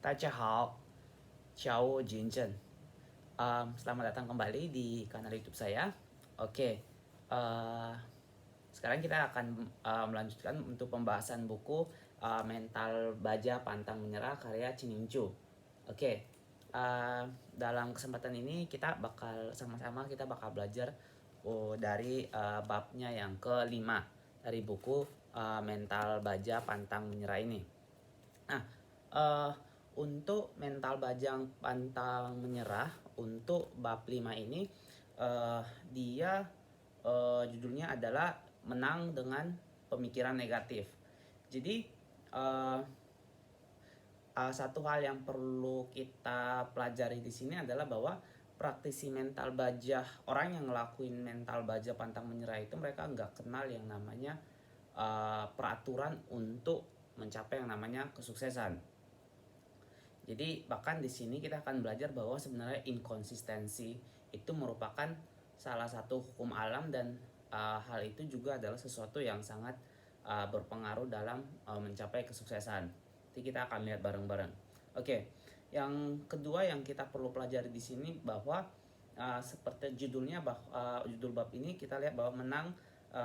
大家好, ciao Jinjen. Selamat datang kembali di kanal YouTube saya. Oke, uh, sekarang kita akan melanjutkan untuk pembahasan buku Mental Baja Pantang Menyerah karya Chininchu. Oke, dalam kesempatan ini kita bakal sama-sama belajar dari babnya yang kelima dari buku Mental Baja Pantang Menyerah ini. Nah, uh, untuk mental bajang pantang menyerah untuk bab 5 ini dia judulnya adalah menang dengan pemikiran negatif. Jadi satu hal yang perlu kita pelajari di sini adalah bahwa praktisi mental baja, orang yang ngelakuin mental baja pantang menyerah itu mereka nggak kenal yang namanya peraturan untuk mencapai yang namanya kesuksesan. Jadi bahkan di sini kita akan belajar bahwa sebenarnya inkonsistensi itu merupakan salah satu hukum alam dan hal itu juga adalah sesuatu yang sangat berpengaruh dalam mencapai kesuksesan. Jadi kita akan lihat bareng-bareng. Oke, yang kedua yang kita perlu pelajari di sini bahwa seperti judulnya judul bab ini kita lihat bahwa menang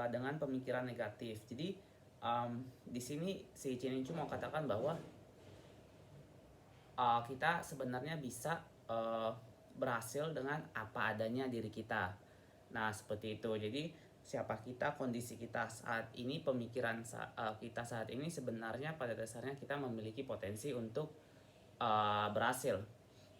dengan pemikiran negatif. Jadi di sini si Chininchu mau katakan bahwa kita sebenarnya bisa berhasil dengan apa adanya diri kita. Nah seperti itu. Jadi siapa kita, kondisi kita saat ini, pemikiran kita saat ini sebenarnya pada dasarnya kita memiliki potensi untuk berhasil.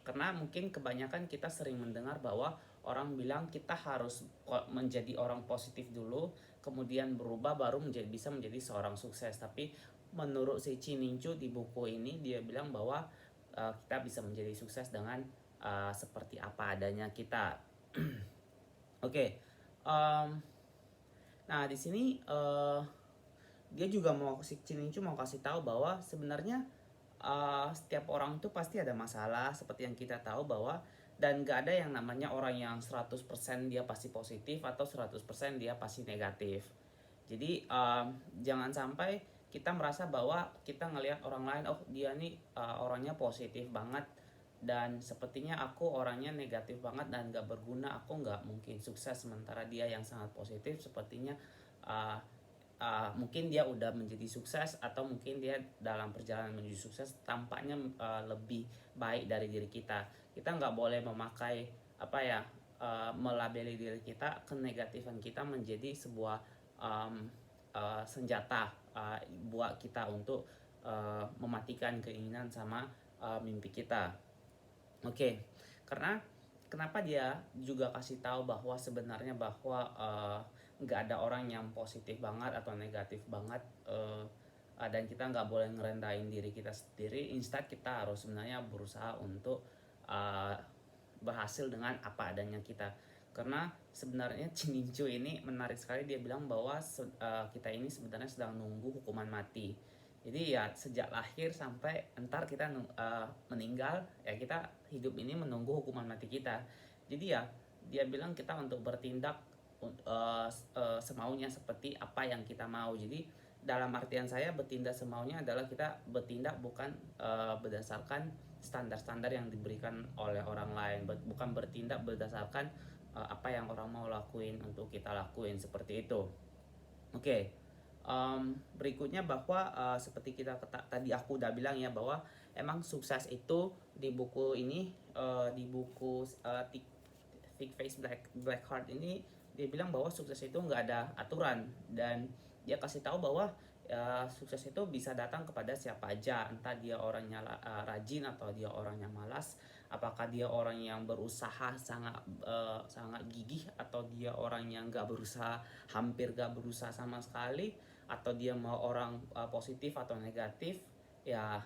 Karena mungkin kebanyakan kita sering mendengar bahwa orang bilang kita harus menjadi orang positif dulu, kemudian berubah baru bisa menjadi seorang sukses. Tapi menurut si Chininchu di buku ini dia bilang bahwa kita bisa menjadi sukses dengan seperti apa adanya kita. Oke, nah di sini dia juga si Chininchu mau kasih tahu bahwa sebenarnya setiap orang itu pasti ada masalah seperti yang kita tahu bahwa dan gak ada yang namanya orang yang 100% dia pasti positif atau 100% dia pasti negatif. Jadi jangan sampai kita merasa bahwa kita ngelihat orang lain, oh dia nih orangnya positif banget dan sepertinya aku orangnya negatif banget dan gak berguna, aku gak mungkin sukses. Sementara dia yang sangat positif sepertinya mungkin dia udah menjadi sukses atau mungkin dia dalam perjalanan menuju sukses tampaknya lebih baik dari diri kita. Kita nggak boleh memakai melabeli diri kita, kenegatifan kita menjadi sebuah senjata buat kita untuk mematikan keinginan sama mimpi kita. Oke, karena kenapa dia juga kasih tahu bahwa sebenarnya bahwa nggak ada orang yang positif banget atau negatif banget dan kita nggak boleh ngerendahin diri kita sendiri. Instead kita harus sebenarnya berusaha untuk berhasil dengan apa adanya kita. Karena sebenarnya Chininchu ini menarik sekali, dia bilang bahwa kita ini sebenarnya sedang nunggu hukuman mati. Jadi ya sejak lahir sampai entar kita meninggal ya kita hidup ini menunggu hukuman mati kita. Jadi ya dia bilang kita untuk bertindak semaunya seperti apa yang kita mau. Jadi dalam artian saya bertindak semaunya adalah kita bertindak bukan berdasarkan standar-standar yang diberikan oleh orang lain, bukan bertindak berdasarkan apa yang orang mau lakuin untuk kita lakuin, seperti itu. Oke. Berikutnya bahwa seperti tadi aku udah bilang ya bahwa emang sukses itu di buku ini di buku Thick Face Black Heart ini dia bilang bahwa sukses itu nggak ada aturan dan dia kasih tahu bahwa sukses itu bisa datang kepada siapa aja, entah dia orangnya rajin atau dia orangnya malas, apakah dia orang yang berusaha sangat gigih atau dia orang yang nggak berusaha, hampir nggak berusaha sama sekali, atau dia mau orang positif atau negatif, ya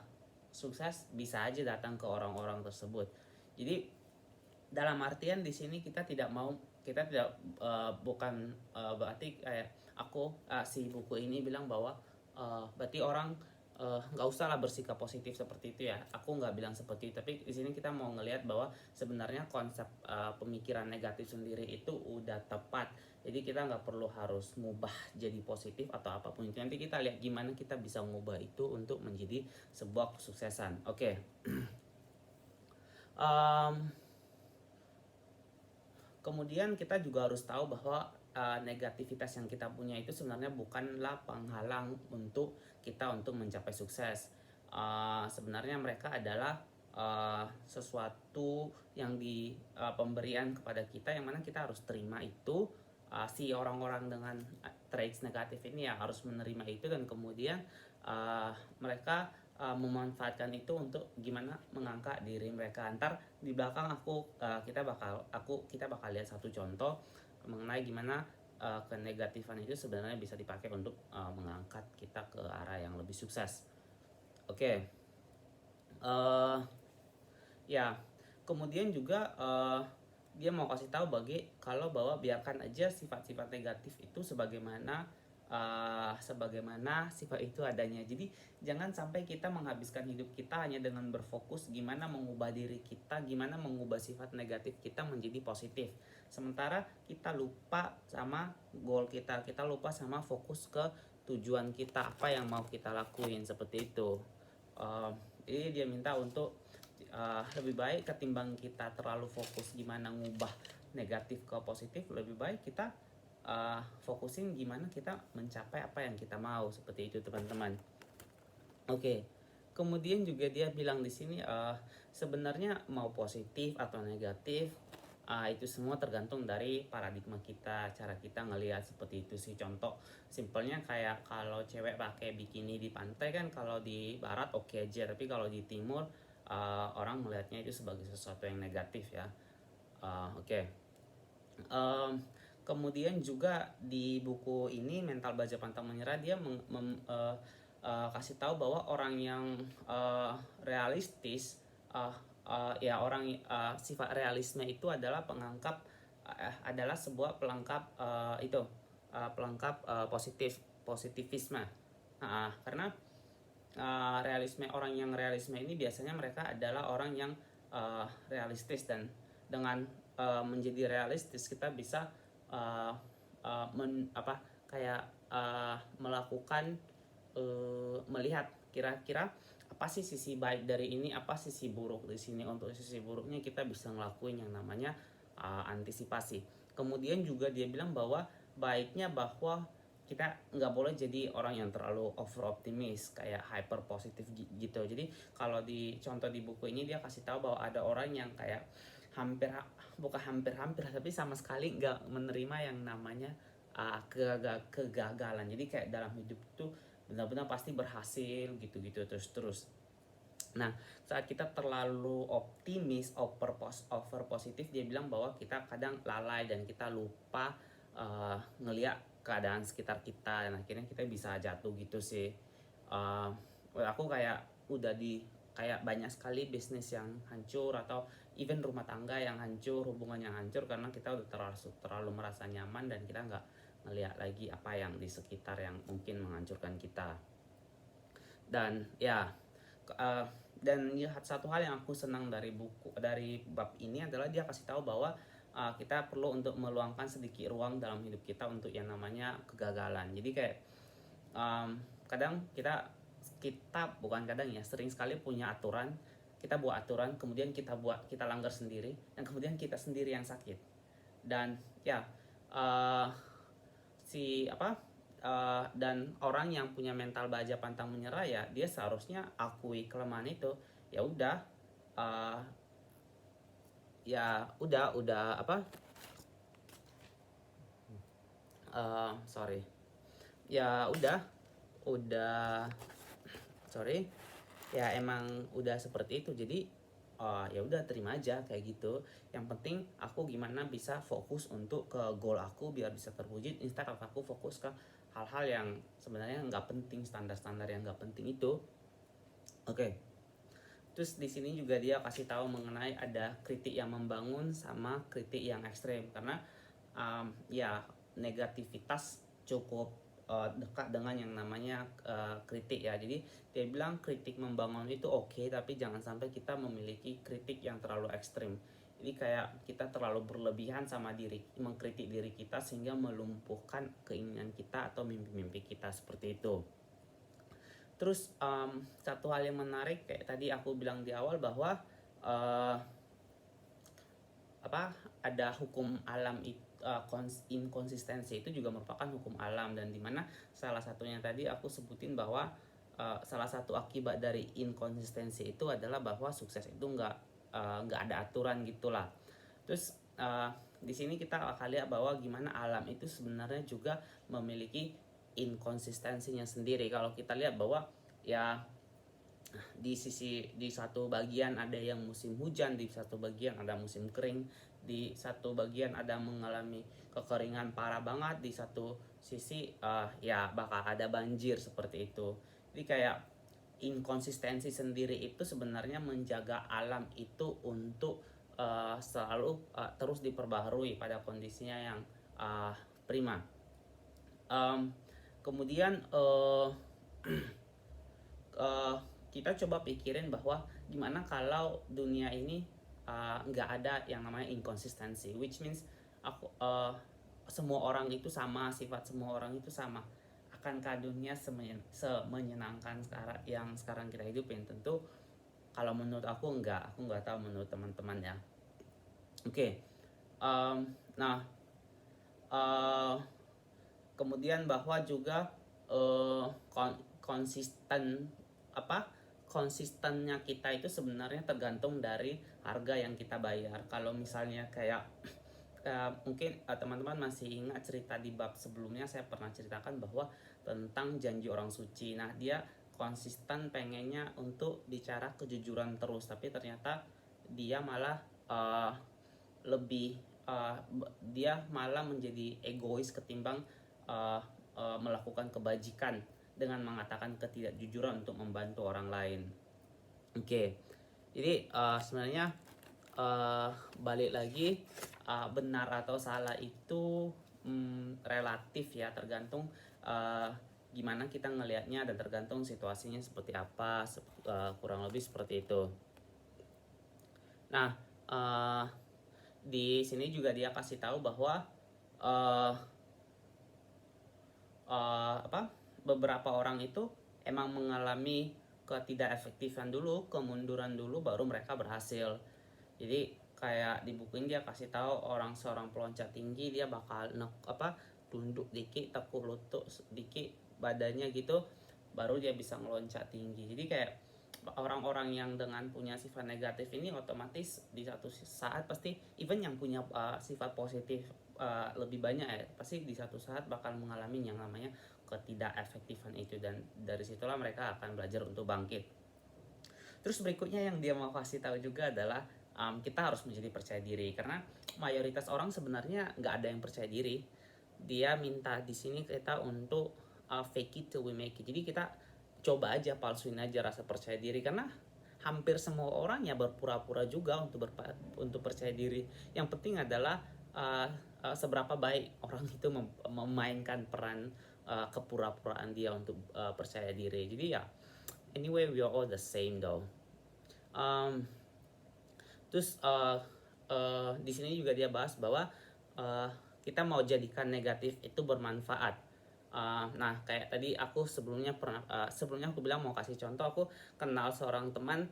sukses bisa aja datang ke orang-orang tersebut. Jadi dalam artian di sini kita tidak bukan berarti kayak aku si buku ini bilang bahwa berarti orang nggak usah lah bersikap positif seperti itu ya. Aku nggak bilang seperti itu, tapi di sini kita mau ngelihat bahwa sebenarnya konsep pemikiran negatif sendiri itu udah tepat. Jadi kita nggak perlu harus ngubah jadi positif atau apapun itu. Nanti kita lihat gimana kita bisa ngubah itu untuk menjadi sebuah kesuksesan. Oke. Um, Kemudian kita juga harus tahu bahwa negativitas yang kita punya itu sebenarnya bukanlah penghalang untuk kita untuk mencapai sukses. Sebenarnya mereka adalah sesuatu yang di pemberian kepada kita, yang mana kita harus terima itu. Si orang-orang dengan traits negatif ini ya harus menerima itu, dan kemudian mereka memanfaatkan itu untuk gimana mengangkat diri mereka. Ntar di belakang kita bakal lihat satu contoh mengenai gimana kenegatifan itu sebenarnya bisa dipakai untuk mengangkat kita ke arah yang lebih sukses. Oke. Ya, kemudian juga dia mau kasih tahu bahwa biarkan aja sifat-sifat negatif itu sebagaimana sifat itu adanya. Jadi jangan sampai kita menghabiskan hidup kita hanya dengan berfokus gimana mengubah diri kita, gimana mengubah sifat negatif kita menjadi positif. Sementara kita lupa sama goal kita lupa sama fokus ke tujuan kita, apa yang mau kita lakuin, seperti itu. Jadi dia minta untuk lebih baik ketimbang kita terlalu fokus gimana ngubah negatif ke positif, lebih baik kita fokusin gimana kita mencapai apa yang kita mau, seperti itu teman-teman. Oke. Kemudian juga dia bilang di sini sebenarnya mau positif atau negatif itu semua tergantung dari paradigma kita, cara kita ngelihat, seperti itu sih. Contoh simpelnya kayak kalau cewek pakai bikini di pantai kan, kalau di barat oke aja, tapi kalau di timur orang melihatnya itu sebagai sesuatu yang negatif ya. Oke. Kemudian juga di buku ini Mental Baja Pantang Menyerah, dia kasih tahu bahwa orang yang realistis, sifat realisme itu adalah adalah sebuah pelengkap positivisme. Karena realisme ini biasanya mereka adalah orang yang realistis, dan dengan menjadi realistis kita bisa melakukan melihat kira-kira apa sih sisi baik dari ini, apa sisi buruk di sini. Untuk sisi buruknya kita bisa ngelakuin yang namanya antisipasi. Kemudian juga dia bilang bahwa baiknya bahwa kita nggak boleh jadi orang yang terlalu over optimis, kayak hyper positif gitu. Jadi kalau di contoh di buku ini dia kasih tahu bahwa ada orang yang kayak bukan hampir tapi sama sekali nggak menerima yang namanya kegagalan. Jadi kayak dalam hidup tuh benar-benar pasti berhasil gitu-gitu terus. Nah, saat kita terlalu optimis, over positif, dia bilang bahwa kita kadang lalai dan kita lupa ngelihat keadaan sekitar kita, dan akhirnya kita bisa jatuh gitu sih. Aku kayak kayak banyak sekali bisnis yang hancur, atau even rumah tangga yang hancur, hubungan yang hancur, karena kita udah terlalu merasa nyaman dan kita nggak ngelihat lagi apa yang di sekitar yang mungkin menghancurkan kita. Dan satu hal yang aku senang dari bab ini adalah dia kasih tahu bahwa kita perlu untuk meluangkan sedikit ruang dalam hidup kita untuk yang namanya kegagalan. Jadi kayak kadang kita sering sekali punya aturan, kita buat aturan, kemudian kita langgar sendiri, dan kemudian kita sendiri yang sakit. Dan dan orang yang punya mental baja pantang menyerah ya dia seharusnya akui kelemahan itu. Ya udah emang udah seperti itu. Jadi ya udah terima aja kayak gitu. Yang penting aku gimana bisa fokus untuk ke goal aku biar bisa terwujud, instead of aku fokus ke hal-hal yang sebenarnya nggak penting, standar-standar yang nggak penting itu. Oke. Terus di sini juga dia kasih tahu mengenai ada kritik yang membangun sama kritik yang ekstrem, karena negativitas cukup dekat dengan yang namanya kritik ya. Jadi dia bilang kritik membangun itu oke, tapi jangan sampai kita memiliki kritik yang terlalu ekstrim. Jadi kayak kita terlalu berlebihan sama mengkritik diri kita sehingga melumpuhkan keinginan kita atau mimpi-mimpi kita, seperti itu. Terus satu hal yang menarik kayak tadi aku bilang di awal bahwa ada hukum alam itu, inkonsistensi itu juga merupakan hukum alam, dan dimana salah satunya tadi aku sebutin bahwa salah satu akibat dari inkonsistensi itu adalah bahwa sukses itu nggak ada aturan gitulah. Terus di sini kita akan lihat bahwa gimana alam itu sebenarnya juga memiliki inkonsistensinya sendiri. Kalau kita lihat bahwa ya di satu bagian ada yang musim hujan, di satu bagian ada musim kering, di satu bagian ada mengalami kekeringan parah banget, di satu sisi ya bakal ada banjir seperti itu. Jadi kayak inkonsistensi sendiri itu sebenarnya menjaga alam itu untuk selalu terus diperbaharui pada kondisinya yang prima. Kemudian kita coba pikirin bahwa gimana kalau dunia ini nggak ada yang namanya inkonsistensi, which means semua orang itu sama, sifat semua orang itu sama. Akankah dunia semenyenangkan yang sekarang kita hidupin? Tentu kalau menurut aku nggak tahu menurut teman-teman ya. Oke. Nah kemudian bahwa juga konsistennya kita itu sebenarnya tergantung dari harga yang kita bayar. Kalau misalnya kayak mungkin teman-teman masih ingat cerita di bab sebelumnya, saya pernah ceritakan bahwa tentang janji orang suci. Nah, dia konsisten pengennya untuk bicara kejujuran terus, tapi ternyata dia malah dia malah menjadi egois ketimbang melakukan kebajikan dengan mengatakan ketidakjujuran untuk membantu orang lain. Oke. Jadi sebenarnya balik lagi, benar atau salah itu relatif ya, tergantung gimana kita ngelihatnya dan tergantung situasinya seperti apa, kurang lebih seperti itu. Nah, di sini juga dia kasih tahu bahwa beberapa orang itu emang mengalami ketidakefektifan dulu, kemunduran dulu, baru mereka berhasil. Jadi kayak di buku ini dia kasih tahu seorang peloncat tinggi dia bakal tunduk dikit, tekuk lutut dikit badannya gitu, baru dia bisa meloncat tinggi. Jadi kayak orang-orang yang dengan punya sifat negatif ini otomatis di satu saat pasti, even yang punya sifat positif lebih banyak ya, pasti di satu saat bakal mengalami yang namanya ketidakefektifan itu, dan dari situlah mereka akan belajar untuk bangkit. Terus berikutnya yang dia mau kasih tahu juga adalah kita harus menjadi percaya diri, karena mayoritas orang sebenarnya nggak ada yang percaya diri. Dia minta di sini kita untuk fake it till we make it. Jadi kita coba aja, palsuin aja rasa percaya diri, karena hampir semua orang ya berpura-pura juga untuk percaya diri. Yang penting adalah seberapa baik orang itu memainkan peran kepura-puraan dia untuk percaya diri. Jadi ya, anyway, we are all the same though. Terus di sini juga dia bahas bahwa kita mau jadikan negatif itu bermanfaat. Nah, kayak tadi aku sebelumnya aku bilang mau kasih contoh, aku kenal seorang teman,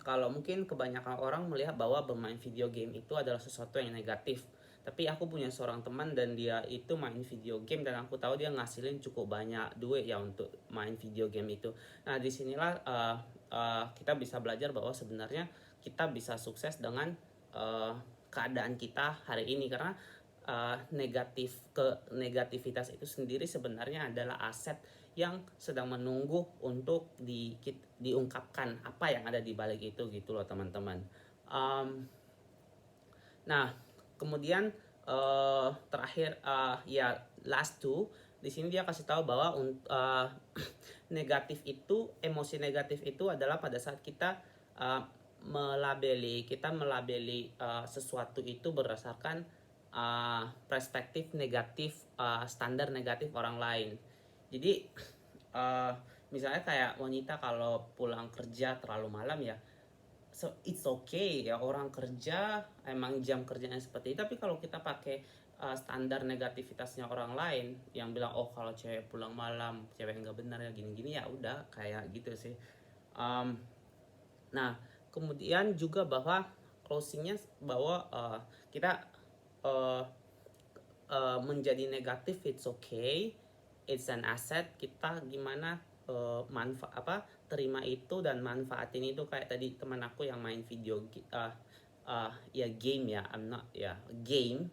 kalau mungkin kebanyakan orang melihat bahwa bermain video game itu adalah sesuatu yang negatif. Tapi aku punya seorang teman dan dia itu main video game, dan aku tahu dia ngasilin cukup banyak duit ya untuk main video game itu. Nah, disinilah kita bisa belajar bahwa sebenarnya kita bisa sukses dengan keadaan kita hari ini, karena negativitas itu sendiri sebenarnya adalah aset yang sedang menunggu untuk diungkapkan apa yang ada di balik itu gitu loh teman-teman. Nah, kemudian terakhir ya last two, di sini dia kasih tahu bahwa emosi negatif itu adalah pada saat kita melabeli sesuatu itu berdasarkan perspektif negatif, standar negatif orang lain. Jadi misalnya kayak wanita kalau pulang kerja terlalu malam ya, so it's okay ya, orang kerja emang jam kerjanya seperti itu. Tapi kalau kita pakai standar negativitasnya orang lain yang bilang oh kalau cewek pulang malam cewek nggak benar ya gini-gini, ya udah kayak gitu sih. Nah, kemudian juga bahwa closingnya bahwa kita uh, menjadi negatif, it's okay, it's an asset. Kita gimana terima itu dan manfaatin itu. Kayak tadi teman aku yang main video ya game ya, I'm not ya game,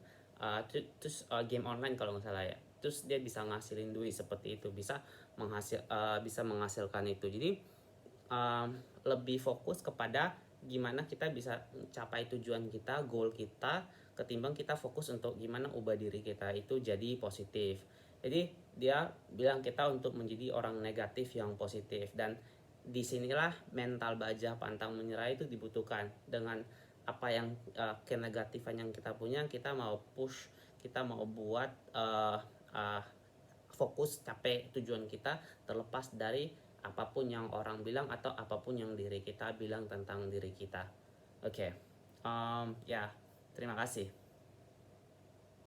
terus game online kalau nggak salah ya, terus dia bisa ngasilin duit seperti itu, bisa menghasilkan itu. Jadi lebih fokus kepada gimana kita bisa capai tujuan kita, goal kita, ketimbang kita fokus untuk gimana ubah diri kita itu jadi positif. Jadi dia bilang kita untuk menjadi orang negatif yang positif, dan disinilah mental baja pantang menyerah itu dibutuhkan. Dengan apa yang kenegatifan yang kita punya, kita mau push, kita mau buat fokus capai tujuan kita, terlepas dari apapun yang orang bilang atau apapun yang diri kita bilang tentang diri kita. Oke, ya, terima kasih.